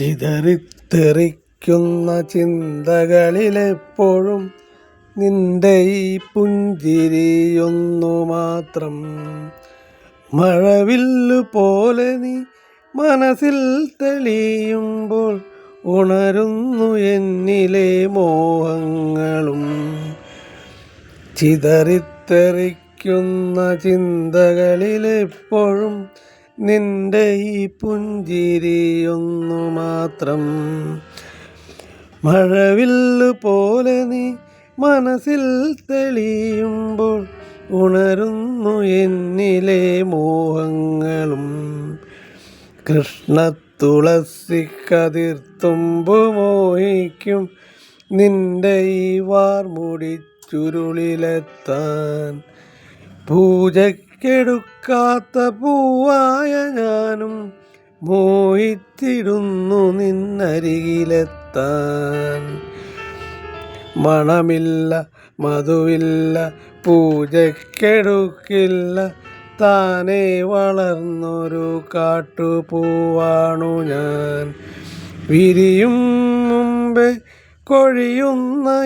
ചിതറിത്തെറിക്കുന്ന ചിന്തകളിലെപ്പോഴും നിന്റെ ഈ പുഞ്ചിരിയൊന്നു മാത്രം. മഴവില്ലു പോലെ നീ മനസ്സിൽ തെളിയുമ്പോൾ ഉണരുന്നു എന്നിലെ മോഹങ്ങളും. ചിതറിത്തെറിക്കുന്ന ചിന്തകളിലെപ്പോഴും നിന്റെ ഈ പുഞ്ചിരിയൊന്നു മാത്രം. മഴവില്ലു പോലെ നീ മനസ്സിൽ തെളിയുമ്പോൾ ഉണരുന്നു എന്നിലെ മോഹങ്ങളും. കൃഷ്ണത്തുളസിക്കതിർത്തുമ്പു മോഹിക്കും നിന്റെ ഈ വാർമുടി ചുരുളിലെത്താൻ. പൂജയ്ക്കെടുക്കാത്ത പൂവായ ഞാനും മോഹിച്ചിടുന്നു നിന്നരികിലെത്താൻ. മണമില്ല, മധുവില്ല, പൂജയ്ക്കെടുക്കില്ല, താനേ വളർന്നൊരു കാട്ടുപൂവാണു ഞാൻ. വിരിയും മുമ്പേ കൊഴിയുന്ന